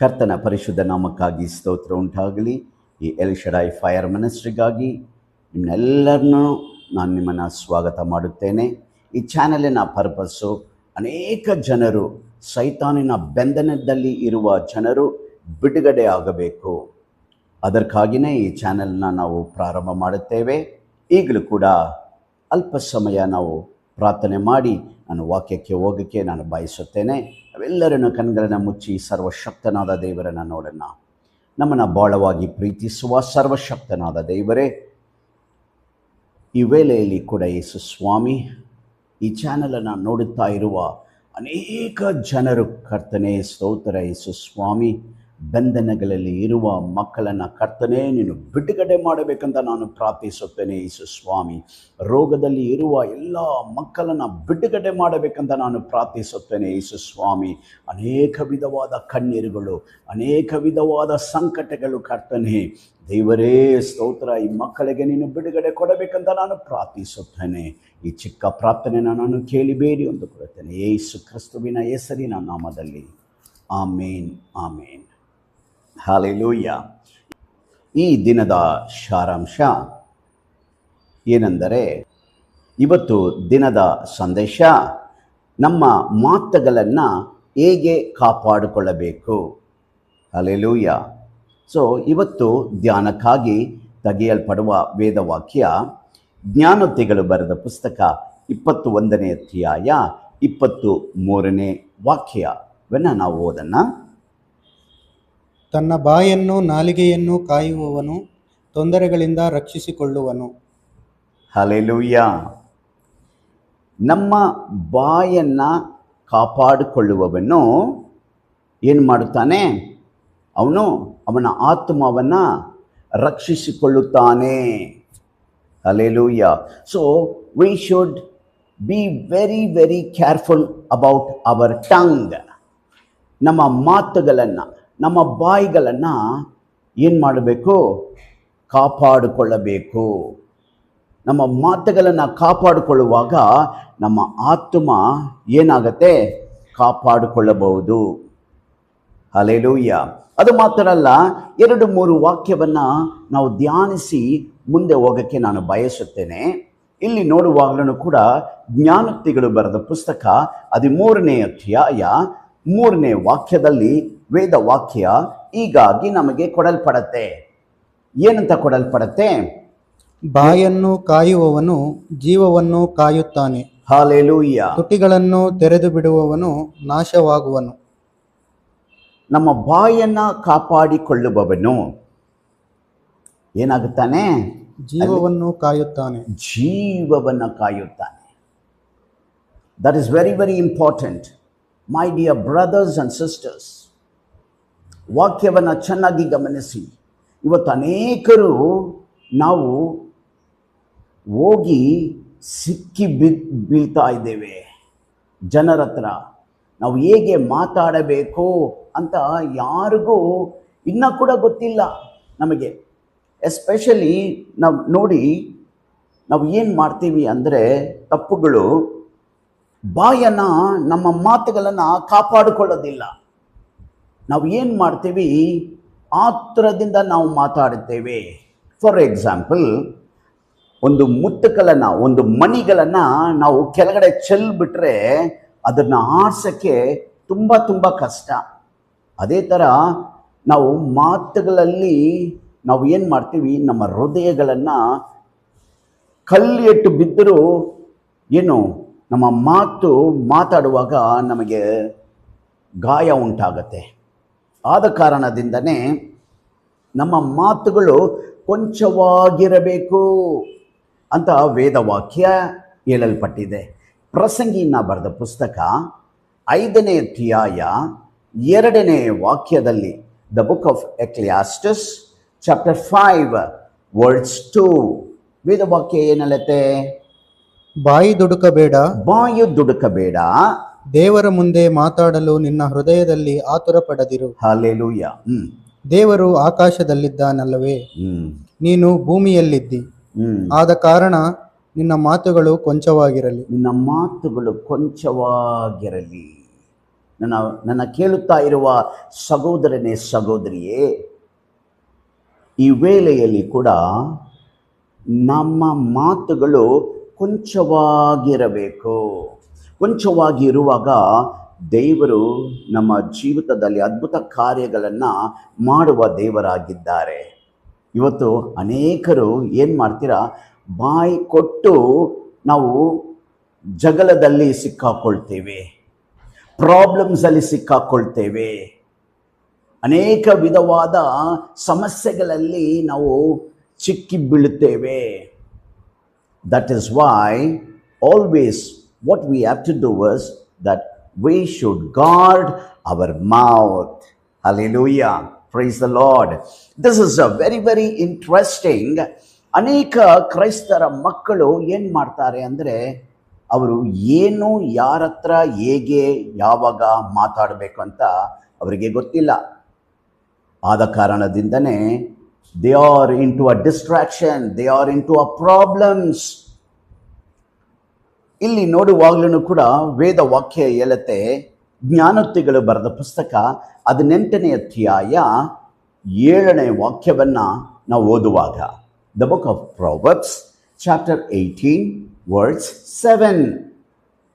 ಕರ್ತನ ಪರಿಶುದ್ಧ ನಾಮಕ್ಕಾಗಿ ಸ್ತೋತ್ರ ಉಂಟಾಗಲಿ. ಈ ಎಲ್ ಶಡಾಯ್ ಫೈರ್ ಮಿನಿಸ್ಟ್ರಿಗಾಗಿ ನಿಮ್ಮೆಲ್ಲರನ್ನೂ ನಾನು ನಿಮ್ಮನ್ನು ಸ್ವಾಗತ ಮಾಡುತ್ತೇನೆ. ಈ ಚಾನಲಿನ ಪರ್ಪಸ್ಸು ಅನೇಕ ಜನರು, ಸೈತಾನಿನ ಬಂಧನದಲ್ಲಿ ಇರುವ ಜನರು ಬಿಡುಗಡೆ ಆಗಬೇಕು. ಅದಕ್ಕಾಗಿಯೇ ಈ ಚಾನಲ್ನ ನಾವು ಪ್ರಾರಂಭ ಮಾಡುತ್ತೇವೆ. ಈಗಲೂ ಕೂಡ ಅಲ್ಪ ಸಮಯ ನಾವು ಪ್ರಾರ್ಥನೆ ಮಾಡಿ ನಾನು ವಾಕ್ಯಕ್ಕೆ ಹೋಗೋಕ್ಕೆ ನಾನು ಬಯಸುತ್ತೇನೆ. ನಾವೆಲ್ಲರನ್ನು ಕಣ್ಗಳನ್ನು ಮುಚ್ಚಿ ಸರ್ವಶಕ್ತನಾದ ದೇವರನ್ನು ನೋಡೋಣ. ನಮ್ಮನ್ನು ಬಹಳವಾಗಿ ಪ್ರೀತಿಸುವ ಸರ್ವಶಕ್ತನಾದ ದೇವರೇ, ಈ ವೇಳೆಯಲ್ಲಿ ಕೂಡ ಯೇಸು ಸ್ವಾಮಿ, ಈ ಚಾನಲನ್ನು ನೋಡುತ್ತಾ ಇರುವ ಅನೇಕ ಜನರು ಕರ್ತನೇ ಸ್ತೋತ್ರ ಯೇಸು ಸ್ವಾಮಿ, ಬಂಧನಗಳಲ್ಲಿ ಇರುವ ಮಕ್ಕಳನ್ನು ಕರ್ತನೇ ನೀನು ಬಿಡುಗಡೆ ಮಾಡಬೇಕಂತ ನಾನು ಪ್ರಾರ್ಥಿಸುತ್ತೇನೆ. ಯೇಸು ಸ್ವಾಮಿ, ರೋಗದಲ್ಲಿ ಇರುವ ಎಲ್ಲ ಮಕ್ಕಳನ್ನು ಬಿಡುಗಡೆ ಮಾಡಬೇಕಂತ ನಾನು ಪ್ರಾರ್ಥಿಸುತ್ತೇನೆ. ಯೇಸು ಸ್ವಾಮಿ, ಅನೇಕ ವಿಧವಾದ ಕಣ್ಣೀರುಗಳು, ಅನೇಕ ವಿಧವಾದ ಸಂಕಟಗಳು ಕರ್ತನೇ ದೇವರೇ ಸ್ತೋತ್ರ, ಈ ಮಕ್ಕಳಿಗೆ ನೀನು ಬಿಡುಗಡೆ ಕೊಡಬೇಕಂತ ನಾನು ಪ್ರಾರ್ಥಿಸುತ್ತೇನೆ. ಈ ಚಿಕ್ಕ ಪ್ರಾರ್ಥನೆಯನ್ನು ನಾನು ಕೇಳಿಬೇಡಿ ಎಂದು ಕೊಡುತ್ತೇನೆ ಯೇಸು ಕ್ರಿಸ್ತುವಿನ ಹೆಸರಿನ ನಾಮದಲ್ಲಿ. ಆಮೇನ್, ಆಮೇನ್, ಹಾಲೆಲೂಯ. ಈ ದಿನದ ಸಾರಾಂಶ ಏನೆಂದರೆ, ಇವತ್ತು ದಿನದ ಸಂದೇಶ ನಮ್ಮ ಮಾತುಗಳನ್ನು ಹೇಗೆ ಕಾಪಾಡಿಕೊಳ್ಳಬೇಕು. ಹಾಲೆಲೂಯ. ಸೊ ಇವತ್ತು ಧ್ಯಾನಕ್ಕಾಗಿ ತೆಗೆಯಲ್ಪಡುವ ವೇದವಾಕ್ಯ ಜ್ಞಾನೋಕ್ತಿಗಳು ಬರೆದ ಪುಸ್ತಕ 21ನೇ ಅಧ್ಯಾಯ 23ನೇ ವಾಕ್ಯವನ್ನು ನಾವು ಓದೋಣ. ತನ್ನ ಬಾಯನ್ನು ನಾಲಿಗೆಯನ್ನು ಕಾಯುವವನು ತೊಂದರೆಗಳಿಂದ ರಕ್ಷಿಸಿಕೊಳ್ಳುವನು. ಹಲ್ಲೆಲೂಯ. ನಮ್ಮ ಬಾಯನ್ನು ಕಾಪಾಡಿಕೊಳ್ಳುವವನು ಏನು ಮಾಡುತ್ತಾನೆ? ಅವನ ಆತ್ಮವನ್ನು ರಕ್ಷಿಸಿಕೊಳ್ಳುತ್ತಾನೆ. Hallelujah. So we should be very very careful about our tongue. ನಮ್ಮ ಮಾತುಗಳನ್ನು, ನಮ್ಮ ಬಾಯಿಗಳನ್ನು ಏನು ಮಾಡಬೇಕು? ಕಾಪಾಡಿಕೊಳ್ಳಬೇಕು. ನಮ್ಮ ಮಾತುಗಳನ್ನು ಕಾಪಾಡಿಕೊಳ್ಳುವಾಗ ನಮ್ಮ ಆತ್ಮ ಏನಾಗತ್ತೆ? ಕಾಪಾಡಿಕೊಳ್ಳಬಹುದು. ಹಲ್ಲೆಲೂಯ. ಅದು ಮಾತ್ರ ಅಲ್ಲ, 2-3 ವಾಕ್ಯವನ್ನು ನಾವು ಧ್ಯಾನಿಸಿ ಮುಂದೆ ಹೋಗೋಕ್ಕೆ ನಾನು ಬಯಸುತ್ತೇನೆ. ಇಲ್ಲಿ ನೋಡುವಾಗಲೂ ಕೂಡ ಜ್ಞಾನೋಕ್ತಿಗಳು ಬರೆದ ಪುಸ್ತಕ 13ನೇ ಅಧ್ಯಾಯ 3ನೇ ವಾಕ್ಯದಲ್ಲಿ ವೇದ ವಾಕ್ಯ ಹೀಗಾಗಿ ನಮಗೆ ಕೊಡಲ್ಪಡತ್ತೆ. ಏನಂತ ಕೊಡಲ್ಪಡತ್ತೆ? ಬಾಯನ್ನು ಕಾಯುವವನು ಜೀವವನ್ನು ಕಾಯುತ್ತಾನೆ. ಹಲ್ಲೆಲೂಯ. ತುಟಿಗಳನ್ನು ತೆರೆದು ಬಿಡುವವನು ನಾಶವಾಗುವನು. ನಮ್ಮ ಬಾಯನ್ನು ಕಾಪಾಡಿಕೊಳ್ಳುವವನು ಏನಾಗುತ್ತಾನೆ? ಜೀವವನ್ನು ಕಾಯುತ್ತಾನೆ. ಜೀವವನ್ನು ಕಾಯುತ್ತಾನೆ. That is very very important. My dear brothers and sisters, ವಾಕ್ಯವನ್ನು ಚೆನ್ನಾಗಿ ಗಮನಿಸಿ. ಇವತ್ತು ಅನೇಕರು ನಾವು ಹೋಗಿ ಸಿಕ್ಕಿ ಬೀಳ್ತಾ ಇದ್ದೇವೆ. ಜನರ ಹತ್ರ ನಾವು ಹೇಗೆ ಮಾತಾಡಬೇಕು ಅಂತ ಯಾರಿಗೂ ಇನ್ನೂ ಕೂಡ ಗೊತ್ತಿಲ್ಲ ನಮಗೆ. ಎಸ್ಪೆಷಲಿ ನಾವು ಏನು ಮಾಡ್ತೀವಿ ಅಂದರೆ, ತಪ್ಪುಗಳು, ಬಾಯನ್ನು, ನಮ್ಮ ಮಾತುಗಳನ್ನು ಕಾಪಾಡಿಕೊಳ್ಳೋದಿಲ್ಲ. ನಾವು ಏನು ಮಾಡ್ತೀವಿ? ಆತುರದಿಂದ ನಾವು ಮಾತಾಡುತ್ತೇವೆ. ಫಾರ್ ಎಕ್ಸಾಂಪಲ್, ಒಂದು ಮುತ್ತುಕಲನ್ನು, ಒಂದು ಮಣಿಗಳನ್ನು ನಾವು ಕೆಳಗಡೆ ಚೆಲ್ಬಿಟ್ರೆ ಅದನ್ನು ಆಡ್ಸೋಕ್ಕೆ ತುಂಬ ತುಂಬ ಕಷ್ಟ. ಅದೇ ಥರ ನಾವು ಮಾತುಗಳಲ್ಲಿ ನಾವು ಏನು ಮಾಡ್ತೀವಿ? ನಮ್ಮ ಹೃದಯಗಳನ್ನು ಕಲ್ಲಿಟ್ಟು ಬಿದ್ದರೂ ಏನು, ನಮ್ಮ ಮಾತಾಡುವಾಗ ನಮಗೆ ಗಾಯ ಉಂಟಾಗತ್ತೆ. ಆದ ಕಾರಣದಿಂದನೇ ನಮ್ಮ ಮಾತುಗಳು ಕೊಂಚವಾಗಿರಬೇಕು ಅಂತ ವೇದವಾಕ್ಯ ಹೇಳಲ್ಪಟ್ಟಿದೆ. ಪ್ರಸಂಗಿನ ಬರೆದ ಪುಸ್ತಕ 5ನೇ ಅಧ್ಯಾಯ 2ನೇ ವಾಕ್ಯದಲ್ಲಿ, the book of Ecclesiastes chapter 5 words 2, ವೇದವಾಕ್ಯ ಏನಲ್ಲತ್ತೆ? ಬಾಯಿ ದುಡುಕಬೇಡ, ದೇವರ ಮುಂದೆ ಮಾತಾಡಲು ನಿನ್ನ ಹೃದಯದಲ್ಲಿ ಆತುರ ಪಡದಿರು. ಹಲ್ಲೆಲೂಯ. ದೇವರು ಆಕಾಶದಲ್ಲಿದ್ದಾನಲ್ಲವೇ, ನೀನು ಭೂಮಿಯಲ್ಲಿದ್ದಿ. ಆದ ಕಾರಣ ನಿನ್ನ ಮಾತುಗಳು ಕೊಂಚವಾಗಿರಲಿ. ನಿನ್ನ ಮಾತುಗಳು ಕೊಂಚವಾಗಿರಲಿ. ನನ್ನ ಕೇಳುತ್ತಾ ಇರುವ ಸಹೋದರನೇ ಸಹೋದರಿಯೇ, ಈ ವೇಳೆಯಲ್ಲಿ ಕೂಡ ನಮ್ಮ ಮಾತುಗಳು ಕೊಂಚವಾಗಿರಬೇಕು. ಕೊಂಚವಾಗಿ ಇರುವಾಗ ದೇವರು ನಮ್ಮ ಜೀವಿತದಲ್ಲಿ ಅದ್ಭುತ ಕಾರ್ಯಗಳನ್ನು ಮಾಡುವ ದೇವರಾಗಿದ್ದಾರೆ. ಇವತ್ತು ಅನೇಕರು ಏನು ಮಾಡ್ತೀರಾ, ಬಾಯಿ ಕೊಟ್ಟು ನಾವು ಜಗಳದಲ್ಲಿ ಸಿಕ್ಕಾಕೊಳ್ತೇವೆ, ಪ್ರಾಬ್ಲಮ್ಸಲ್ಲಿ ಸಿಕ್ಕಾಕೊಳ್ತೇವೆ, ಅನೇಕ ವಿಧವಾದ ಸಮಸ್ಯೆಗಳಲ್ಲಿ ನಾವು ಚಿಕ್ಕಿ ಬೀಳುತ್ತೇವೆ. That is why always what we have to do is that we should guard our mouth. Hallelujah. Praise the Lord. This is a very, very interesting. ಅನೇಕ ಕ್ರೈಸ್ತರ ಮಕ್ಕಳು ಏನು ಮಾಡ್ತಾರೆ ಅಂದರೆ, ಅವರು ಏನು ಯಾರ ಹತ್ರ ಹೇಗೆ ಯಾವಾಗ ಮಾತಾಡಬೇಕು ಅಂತ ಅವರಿಗೆ ಗೊತ್ತಿಲ್ಲ. ಆದ ಕಾರಣದಿಂದನೇ they are into a destruction, they are into a problems. ಇಲ್ಲಿ ನೋಡುವಾಗ್ಲೂ ಕೂಡ ವೇದ ವಾಕ್ಯ ಹೇಳುತ್ತೆ, ಜ್ಞಾನೋಕ್ತಿಗಳು ಬರೆದ ಪುಸ್ತಕ 18ನೇ ಅಧ್ಯಾಯ 7ನೇ ವಾಕ್ಯವನ್ನು ನಾವು ಓದುವಾಗ, the book of Proverbs chapter 18 words 7.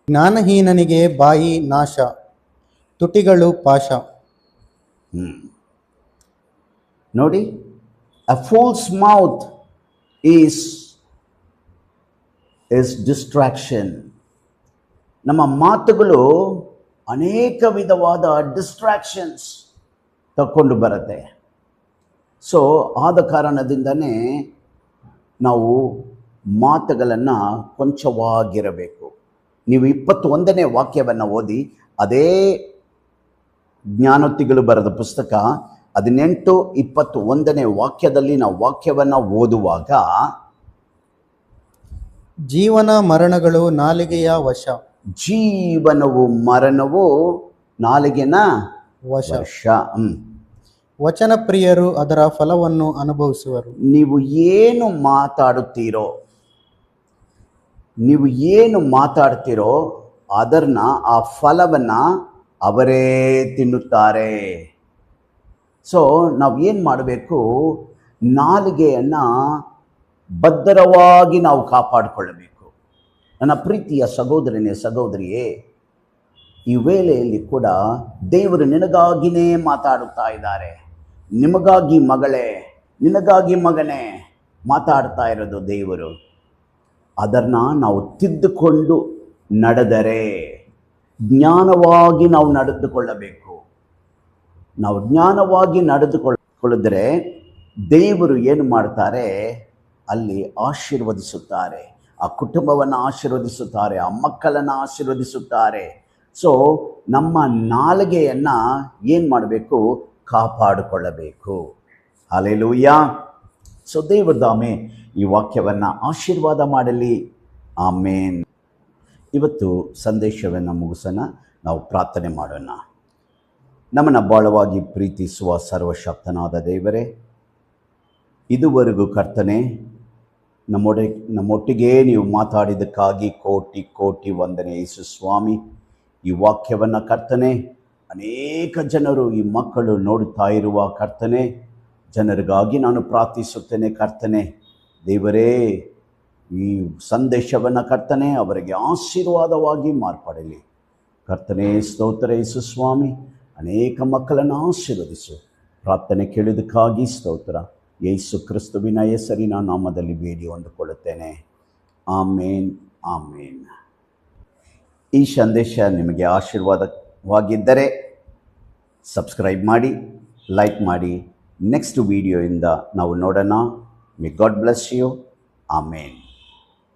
ಜ್ಞಾನಹೀನನಿಗೆ ಬಾಯಿ ನಾಶ, ತುಟಿಗಳು ಪಾಶ. ನೋಡಿ, ಅ ಫೂಲ್ಸ್ ಮೌತ್ ಈಸ್ ಡಿಸ್ಟ್ರಾಕ್ಷನ್. ನಮ್ಮ ಮಾತುಗಳು ಅನೇಕ ವಿಧವಾದ ಡಿಸ್ಟ್ರಾಕ್ಷನ್ಸ್ ತಕ್ಕೊಂಡು ಬರುತ್ತೆ. ಸೊ ಆದ ಕಾರಣದಿಂದನೇ ನಾವು ಮಾತುಗಳನ್ನು ಕೊಂಚವಾಗಿರಬೇಕು. ನೀವು 21ನೇ ವಾಕ್ಯವನ್ನು ಓದಿ, ಅದೇ ಜ್ಞಾನೋಕ್ತಿಗಳು ಬರೆದ ಪುಸ್ತಕ 18:21ನೇ ವಾಕ್ಯದಲ್ಲಿ ನಾವು ವಾಕ್ಯವನ್ನು ಓದುವಾಗ, ಜೀವನ ಮರಣಗಳು ನಾಲಿಗೆಯ ವಶ. ಜೀವನವು ಮರಣವು ನಾಲಿಗೆನ ವಶ. ವಚನ ಪ್ರಿಯರು ಅದರ ಫಲವನ್ನು ಅನುಭವಿಸುವರು. ನೀವು ಏನು ಮಾತಾಡ್ತೀರೋ ಅದನ್ನ, ಆ ಫಲವನ್ನು ಅವರೇ ತಿನ್ನುತ್ತಾರೆ. ಸೊ ನಾವು ಏನು ಮಾಡಬೇಕು, ನಾಲಿಗೆಯನ್ನು ಭದ್ರವಾಗಿ ನಾವು ಕಾಪಾಡಿಕೊಳ್ಳಬೇಕು. ನನ್ನ ಪ್ರೀತಿಯ ಸಹೋದರನೇ ಸಹೋದರಿಯೇ, ಈ ವೇಳೆಯಲ್ಲಿ ಕೂಡ ದೇವರು ನಿನಗಾಗಿಯೇ ಮಾತಾಡುತ್ತಾ ಇದ್ದಾರೆ. ನಿಮಗಾಗಿ ಮಗಳೇ, ನಿನಗಾಗಿ ಮಗನೇ ಮಾತಾಡ್ತಾ ಇರೋದು ದೇವರು. ಅದನ್ನು ನಾವು ತಿದ್ದುಕೊಂಡು ನಡೆದರೆ, ಜ್ಞಾನವಾಗಿ ನಾವು ನಡೆದುಕೊಳ್ಳಬೇಕು. ನಾವು ಜ್ಞಾನವಾಗಿ ನಡೆದುಕೊಳ್ಳಿದ್ರೆ ದೇವರು ಏನು ಮಾಡ್ತಾರೆ, ಅಲ್ಲಿ ಆಶೀರ್ವದಿಸುತ್ತಾರೆ. ಆ ಕುಟುಂಬವನ್ನು ಆಶೀರ್ವದಿಸುತ್ತಾರೆ, ಆ ಮಕ್ಕಳನ್ನು ಆಶೀರ್ವದಿಸುತ್ತಾರೆ. ಸೊ ನಮ್ಮ ನಾಲಿಗೆಯನ್ನು ಏನು ಮಾಡಬೇಕು, ಕಾಪಾಡಿಕೊಳ್ಳಬೇಕು. ಹಲ್ಲೆಲೂಯಾ. ಸೊ ದೇವರ ದಾಮೆ ಈ ವಾಕ್ಯವನ್ನು ಆಶೀರ್ವಾದ ಮಾಡಲಿ. ಆಮೇನ್. ಇವತ್ತು ಸಂದೇಶವನ್ನು ಮುಗಿಸೋಣ, ನಾವು ಪ್ರಾರ್ಥನೆ ಮಾಡೋಣ. ನಮ್ಮನ್ನು ಬಹಳವಾಗಿ ಪ್ರೀತಿಸುವ ಸರ್ವಶಕ್ತನಾದ ದೇವರೇ, ಇದುವರೆಗೂ ಕರ್ತನೆ ನಮ್ಮೊಟ್ಟಿಗೆ ನೀವು ಮಾತಾಡಿದ್ದಕ್ಕಾಗಿ ಕೋಟಿ ಕೋಟಿ ವಂದನೆ ಯೇಸು ಸ್ವಾಮಿ. ಈ ವಾಕ್ಯವನ್ನು ಕರ್ತನೆ ಅನೇಕ ಜನರು, ಈ ಮಕ್ಕಳು ನೋಡುತ್ತಾ ಇರುವ ಕರ್ತನೆ ಜನರಿಗಾಗಿ ನಾನು ಪ್ರಾರ್ಥಿಸುತ್ತೇನೆ. ಕರ್ತನೆ ದೇವರೇ, ಈ ಸಂದೇಶವನ್ನು ಕರ್ತನೆ ಅವರಿಗೆ ಆಶೀರ್ವಾದವಾಗಿ ಮಾರ್ಪಡಲಿ. ಕರ್ತನೆ ಸ್ತೋತ್ರ ಯೇಸು ಸ್ವಾಮಿ. ಅನೇಕ ಮಕ್ಕಳನ್ನು ಆಶೀರ್ವದಿಸು. ಪ್ರಾರ್ಥನೆ ಕೇಳಿದ್ದಕ್ಕಾಗಿ ಸ್ತೋತ್ರ. ಯೇಸು ಕ್ರಿಸ್ತುವಿನ ಹೆಸರಿನ ನಾಮದಲ್ಲಿ ಬೇಡಿ ಹೊಂದಿಕೊಳ್ಳುತ್ತೇನೆ. ಆಮೇನ್, ಆಮೇನ್. ಈ ಸಂದೇಶ ನಿಮಗೆ ಆಶೀರ್ವಾದವಾಗಿದ್ದರೆ ಸಬ್ಸ್ಕ್ರೈಬ್ ಮಾಡಿ, ಲೈಕ್ ಮಾಡಿ. ನೆಕ್ಸ್ಟ್ ವಿಡಿಯೋಯಿಂದ ನಾವು ನೋಡೋಣ. May god bless you. Amen.